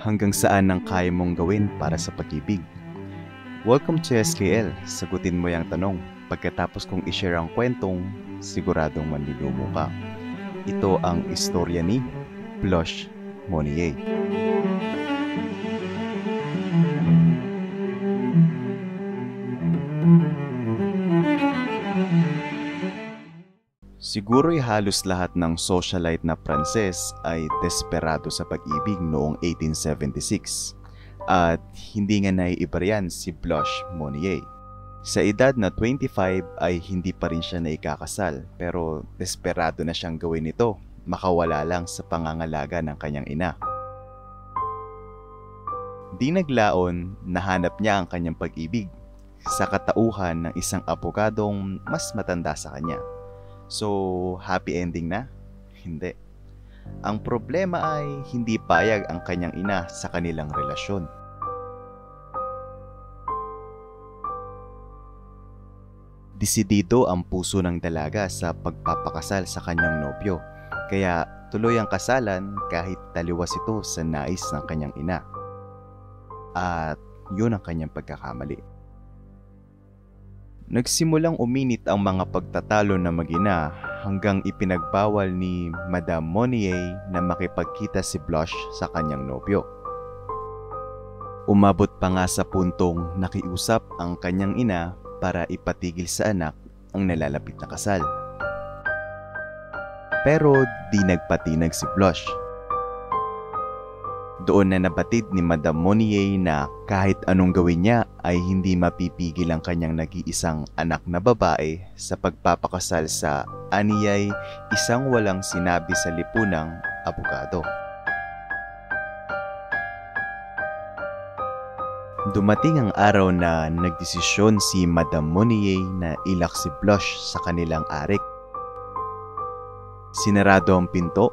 Hanggang saan ang kaya mong gawin para sa pag-ibig? Welcome to SKL. Sagutin mo yung tanong. Pagkatapos kong i-share ang kwentong, siguradong manlulumo ka. Ito ang istorya ni Blush Monnier. Siguro'y halos lahat ng socialite na Pranses ay desperado sa pag-ibig noong 1876 at hindi nga naiiba riyan si Blush Monnier. Sa edad na 25 ay hindi pa rin siya naikakasal pero desperado na siyang gawin ito, makawala lang sa pangangalaga ng kanyang ina. Di naglaon, nahanap niya ang kanyang pag-ibig sa katauhan ng isang abogadong mas matanda sa kanya. So, happy ending na? Hindi. Ang problema ay hindi payag ang kanyang ina sa kanilang relasyon. Desidido ang puso ng dalaga sa pagpapakasal sa kanyang nobyo, kaya tuloy ang kasalan kahit taliwas ito sa nais ng kanyang ina. At yun ang kanyang pagkakamali. Nagsimulang uminit ang mga pagtatalo ng mag-ina hanggang ipinagbawal ni Madame Monnier na makipagkita si Blush sa kanyang nobyo. Umabot pa nga sa puntong nakiusap ang kanyang ina para ipatigil sa anak ang nalalapit na kasal. Pero di nagpatinag si Blush. Doon na nabatid ni Madame Monnier na kahit anong gawin niya ay hindi mapipigil ang kanyang nag-iisang anak na babae sa pagpapakasal sa aniyay isang walang sinabi sa lipunang abogado. Dumating ang araw na nagdesisyon si Madame Monnier na ilak si Blush sa kanilang arik. Sinarado ang pinto.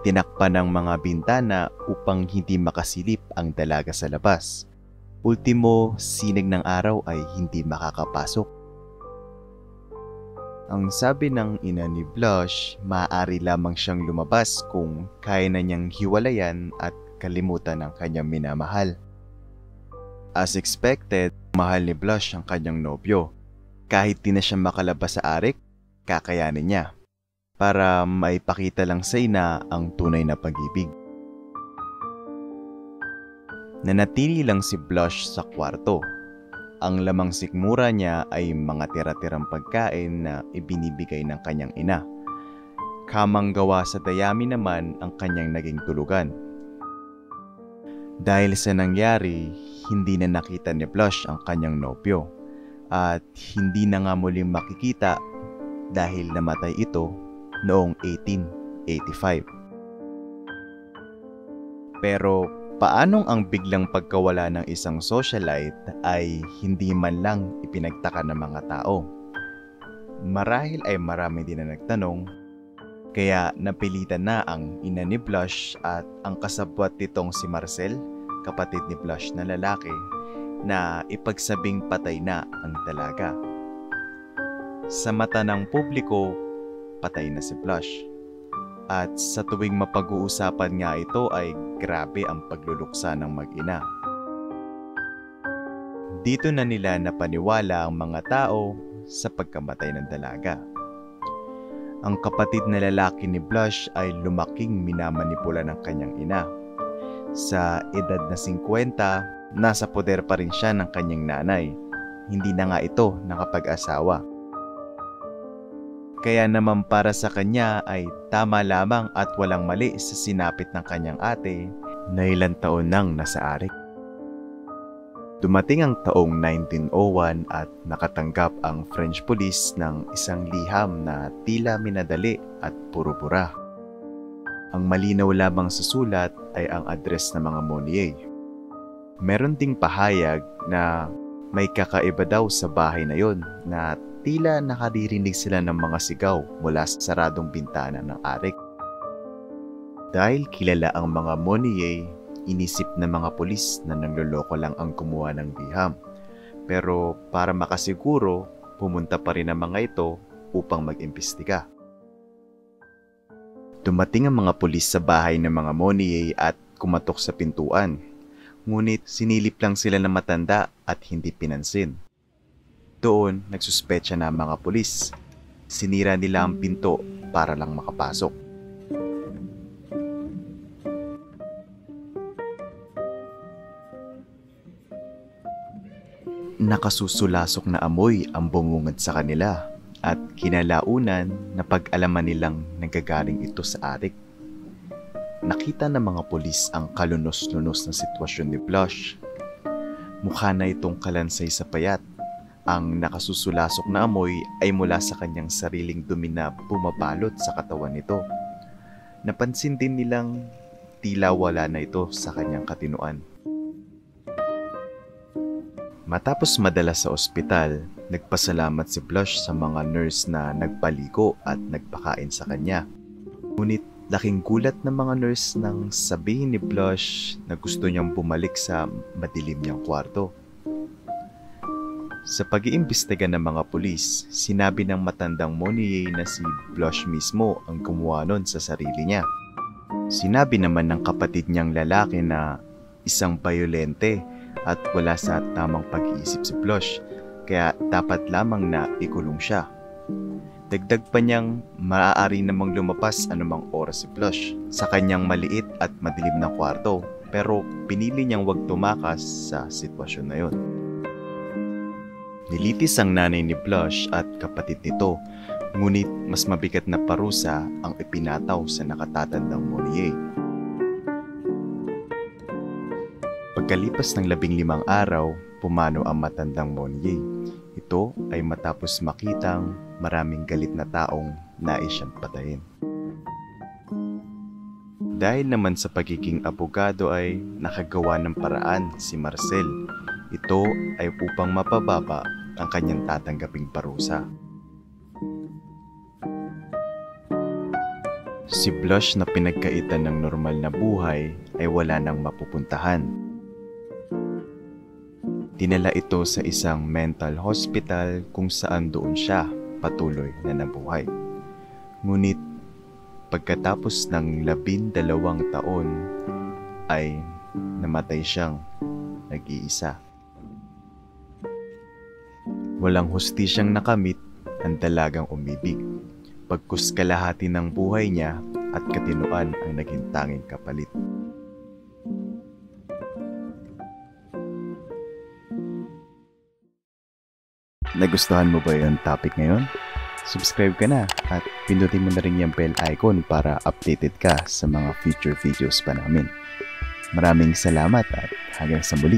Tinakpan ng mga bintana upang hindi makasilip ang dalaga sa labas. Ultimo, sinag ng araw ay hindi makakapasok. Ang sabi ng ina ni Blush, maaari lamang siyang lumabas kung kaya na niyang hiwalayan at kalimutan ang kanyang minamahal. As expected, mahal ni Blush ang kanyang nobyo. Kahit di na siya makalabas sa arik, kakayanin niya para maipakita lang sa ina ang tunay na pag-ibig. Nanatili lang si Blush sa kwarto. Ang lamang sikmura niya ay mga tira-tirang pagkain na ibinibigay ng kanyang ina. Kamang gawa sa dayami naman ang kanyang naging tulugan. Dahil sa nangyari, hindi na nakita ni Blush ang kanyang nobyo at hindi na nga muling makikita dahil namatay ito noong 1885. Pero paanong ang biglang pagkawala ng isang socialite ay hindi man lang ipinagtaka ng mga tao? Marahil ay marami din na nagtanong, kaya napilitan na ang ina ni Blush at ang kasabwat nitong si Marcel, kapatid ni Blush na lalaki, na ipagsabing patay na ang dalaga. Sa mata ng publiko, patay na si Blush. At sa tuwing mapag-uusapan nga ito ay grabe ang pagluluksa ng mag-ina. Dito na nila napaniwala ang mga tao sa pagkamatay ng dalaga. Ang kapatid na lalaki ni Blush ay lumaking minamanipula ng kanyang ina. Sa edad na 50, nasa poder pa rin siya ng kanyang nanay. Hindi na nga ito nakapag-asawa. Kaya naman para sa kanya ay tama lamang at walang mali sa sinapit ng kanyang ate na ilang taon nang nasa arik. Dumating ang taong 1901 at nakatanggap ang French police ng isang liham na tila minadali at puro-pura. Ang malinaw lamang sa sulat ay ang address ng mga Monnier. Meron ding pahayag na may kakaiba daw sa bahay na yon na tila nakaririnig sila ng mga sigaw mula sa saradong bintana ng arik. Dahil kilala ang mga Monnier, inisip ng mga pulis na nanloloko lang ang kumuha ng liham. Pero para makasiguro, pumunta pa rin ang mga ito upang mag-imbestiga. Dumating ang mga pulis sa bahay ng mga Monnier at kumatok sa pintuan. Ngunit sinilip lang sila ng matanda at hindi pinansin. Doon, nagsuspecha na ang mga pulis. Sinira nila ang pinto para lang makapasok. Nakasusulasok na amoy ang bumungad sa kanila at kinalaunan na pag-alaman nilang nanggagaling ito sa attic. Nakita ng mga pulis ang kalunos-lunos na sitwasyon ni Blush. Mukha na itong kalansay sa payat. Ang nakasusulasok na amoy ay mula sa kanyang sariling dumi na bumabalot sa katawan nito. Napansin din nilang tila wala na ito sa kanyang katinuan. Matapos madala sa ospital, nagpasalamat si Blush sa mga nurse na nagpaligo at nagpakain sa kanya. Ngunit laking gulat ng mga nurse nang sabihin ni Blush na gusto niyang bumalik sa madilim niyang kwarto. Sa pag-iimbestiga ng mga pulis, sinabi ng matandang Monier na si Blush mismo ang gumawa nun sa sarili niya. Sinabi naman ng kapatid niyang lalaki na isang bayolente at wala sa tamang pag-iisip si Blush, kaya dapat lamang na ikulong siya. Dagdag pa niyang maaari namang lumapas anumang oras si Blush sa kanyang maliit at madilim na kwarto, pero pinili niyang wag tumakas sa sitwasyon na yun. Nilitis ang nanay ni Blush at kapatid nito, ngunit mas mabigat na parusa ang ipinataw sa nakatatandang Monier. Pagkalipas ng 15 araw, pumanaw ang matandang Monier. Ito ay matapos makitang maraming galit na taong nais siyang patayin. Dahil naman sa pagiging abogado ay nakagawa ng paraan si Marcel. Ito ay upang mapababa ang kanyang tatanggaping parusa. Si Blush na pinagkaitan ng normal na buhay ay wala nang mapupuntahan. Dinala ito sa isang mental hospital kung saan doon siya patuloy na nabuhay. Ngunit pagkatapos ng 12 taon ay namatay siyang nag-iisa. Walang hustisyang nakamit ang dalagang umibig, pagkus kalahati ng buhay niya at katinuan ang naging tanging kapalit. Nagustuhan mo ba yung topic ngayon? Subscribe ka na at pindutin mo na rin yung bell icon para updated ka sa mga future videos pa namin. Maraming salamat at hanggang sa muli.